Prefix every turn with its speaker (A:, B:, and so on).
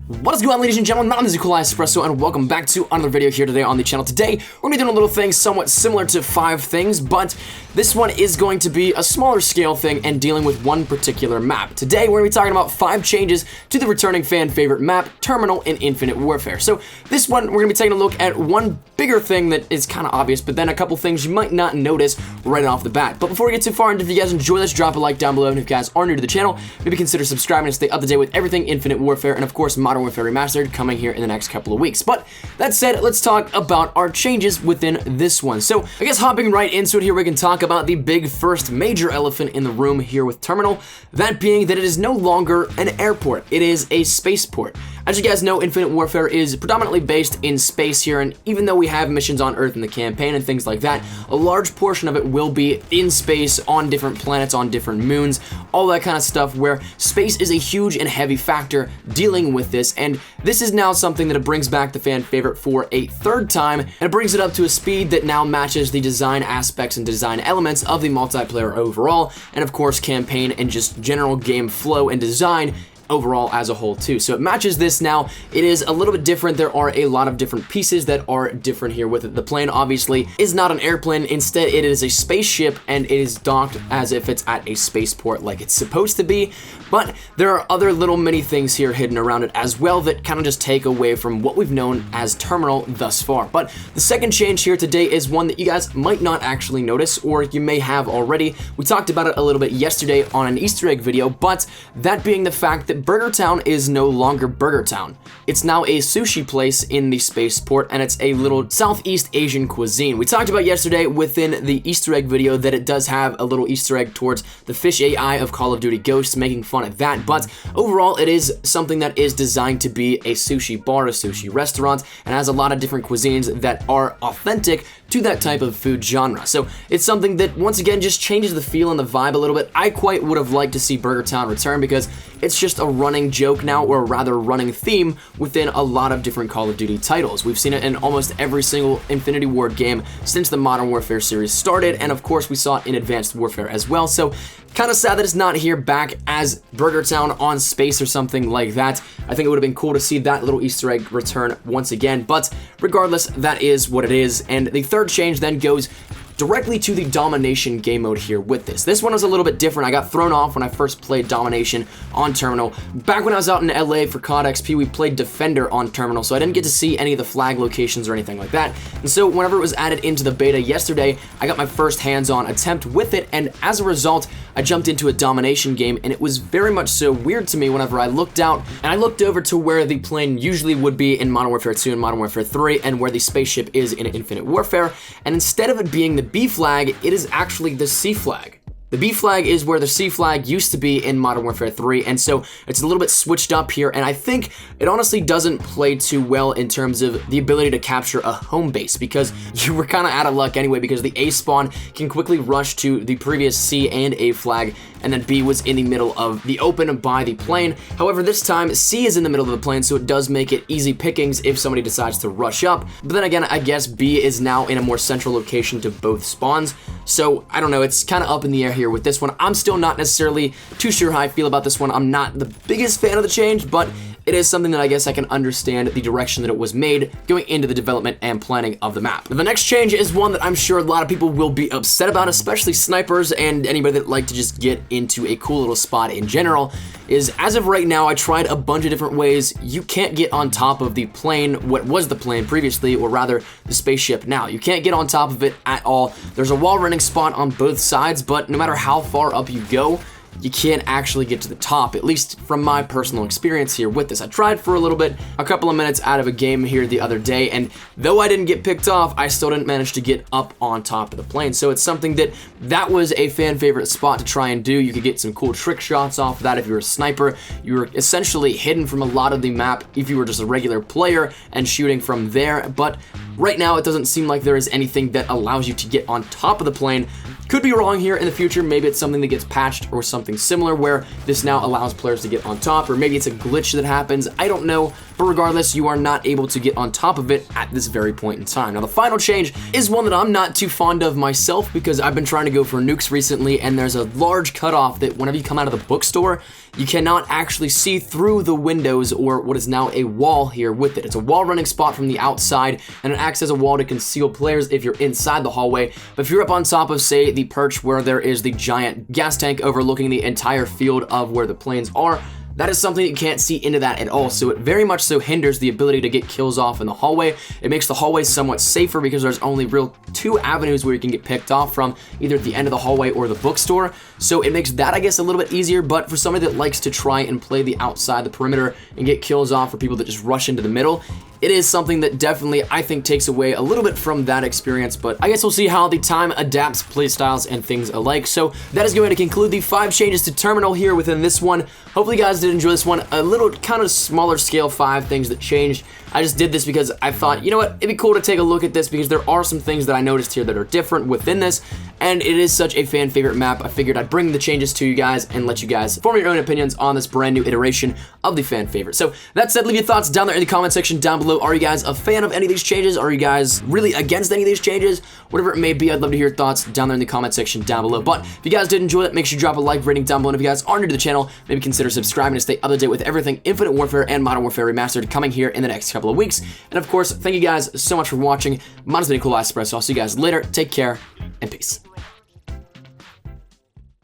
A: What is going on, ladies and gentlemen? My name is Espresso, and welcome back to another video here today on the channel. Today, we're going to be doing a little thing somewhat similar to 5 things, but this one is going to be a smaller scale thing and dealing with one particular map. Today, we're going to be talking about 5 changes to the returning fan favorite map, Terminal in Infinite Warfare. So this one, we're going to be taking a look at one bigger thing that is kind of obvious, but then a couple things you might not notice right off the bat. But before we get too far, and if you guys enjoy this, drop a like down below, and if you guys are new to the channel, maybe consider subscribing to stay up to date with everything Infinite Warfare, and of course, Modern Warfare Remastered coming here in the next couple of weeks. But that said, let's talk about our changes within this one. So I guess hopping right into it here, we can talk about the big first major elephant in the room here with Terminal, that being that it is no longer an airport, it is a spaceport. As you guys know, Infinite Warfare is predominantly based in space here, and even though we have missions on Earth in the campaign and things like that, a large portion of it will be in space, on different planets, on different moons, all that kind of stuff, where space is a huge and heavy factor dealing with this, and this is now something that it brings back the fan favorite for a third time, and it brings it up to a speed that now matches the design aspects and design elements of the multiplayer overall, and of course campaign and just general game flow and design overall as a whole too. So it matches this now. It is a little bit different. There are a lot of different pieces that are different here with it. The plane obviously is not an airplane. Instead, it is a spaceship, and it is docked as if it's at a spaceport like it's supposed to be. But there are other little mini things here hidden around it as well that kind of just take away from what we've known as Terminal thus far. But the second change here today is one that you guys might not actually notice, or you may have already. We talked about it a little bit yesterday on an Easter egg video, but that being the fact that Burger Town is no longer Burger Town. It's now a sushi place in the spaceport, and it's a little Southeast Asian cuisine. We talked about yesterday within the Easter egg video that it does have a little Easter egg towards the fish AI of Call of Duty Ghosts, making fun of that, but overall it is something that is designed to be a sushi bar, a sushi restaurant, and has a lot of different cuisines that are authentic to that type of food genre. So it's something that once again just changes the feel and the vibe a little bit. I quite would have liked to see Burger Town return because it's just a running joke now, or rather running theme within a lot of different Call of Duty titles. We've seen it in almost every single Infinity Ward game since the Modern Warfare series started, and of course we saw it in Advanced Warfare as well. So kind of sad that it's not here back as Burger Town on space or something like that. I think it would have been cool to see that little Easter egg return once again, but regardless, that is what it is. And the third change then goes directly to the Domination game mode here with this. This one was a little bit different. I got thrown off when I first played Domination on Terminal. Back when I was out in LA for COD XP, we played Defender on Terminal, so I didn't get to see any of the flag locations or anything like that. And so whenever it was added into the beta yesterday, I got my first hands-on attempt with it, and as a result, I jumped into a Domination game, and it was very much so weird to me whenever I looked out, and I looked over to where the plane usually would be in Modern Warfare 2 and Modern Warfare 3, and where the spaceship is in Infinite Warfare, and instead of it being the B flag, it is actually the C flag. The B flag is where the C flag used to be in Modern Warfare 3, and so it's a little bit switched up here, and I think it honestly doesn't play too well in terms of the ability to capture a home base, because you were kind of out of luck anyway, because the A spawn can quickly rush to the previous C and A flag, and then B was in the middle of the open by the plane. However, this time C is in the middle of the plane, so it does make it easy pickings if somebody decides to rush up. But then again, I guess B is now in a more central location to both spawns, so I don't know, it's kind of up in the air here with this one. I'm still not necessarily too sure how I feel about this one. I'm not the biggest fan of the change, but it is something that I guess I can understand the direction that it was made going into the development and planning of the map. The next change is one that I'm sure a lot of people will be upset about, especially snipers and anybody that like to just get into a cool little spot in general, is as of right now, I tried a bunch of different ways. You can't get on top of the plane, what was the plane previously, or rather the spaceship now. You can't get on top of it at all. There's a wall running spot on both sides, but no matter how far up you go, you can't actually get to the top, at least from my personal experience here with this. I tried for a little bit, a couple of minutes out of a game here the other day, and though I didn't get picked off, I still didn't manage to get up on top of the plane. So it's something that was a fan favorite spot to try and do. You could get some cool trick shots off of that if you were a sniper. You were essentially hidden from a lot of the map if you were just a regular player and shooting from there, but right now it doesn't seem like there is anything that allows you to get on top of the plane. Could be wrong here in the future. Maybe it's something that gets patched or something similar where this now allows players to get on top, or maybe it's a glitch that happens. I don't know, but regardless, you are not able to get on top of it at this very point in time. Now, the final change is one that I'm not too fond of myself because I've been trying to go for nukes recently, and there's a large cutoff that whenever you come out of the bookstore, you cannot actually see through the windows or what is now a wall here with it. It's a wall running spot from the outside, and it acts as a wall to conceal players if you're inside the hallway. But if you're up on top of, say, the perch where there is the giant gas tank overlooking the entire field of where the planes are, that is something that you can't see into that at all, so it very much so hinders the ability to get kills off in the hallway. It makes the hallway somewhat safer because there's only real two avenues where you can get picked off from, either at the end of the hallway or the bookstore, so it makes that, I guess, a little bit easier. But for somebody that likes to try and play the outside, the perimeter, and get kills off for people that just rush into the middle, it is something that definitely, I think, takes away a little bit from that experience, but I guess we'll see how the time adapts playstyles and things alike. So that is going to conclude the 5 changes to Terminal here within this one. Hopefully you guys did enjoy this one. A little kind of smaller scale 5 things that changed. I just did this because I thought, you know what, it'd be cool to take a look at this because there are some things that I noticed here that are different within this, and it is such a fan favorite map. I figured I'd bring the changes to you guys and let you guys form your own opinions on this brand new iteration of the fan favorite. So that said, leave your thoughts down there in the comment section down below. Are you guys a fan of any of these changes? Are you guys really against any of these changes? Whatever it may be, I'd love to hear your thoughts down there in the comment section down below. But if you guys did enjoy it, make sure you drop a like rating down below. And if you guys are new to the channel, maybe consider subscribing to stay up to date with everything Infinite Warfare and Modern Warfare Remastered coming here in the next couple of weeks. And of course, thank you guys so much for watching. Mine's been Cool Espresso. I'll see you guys later. Take care and peace.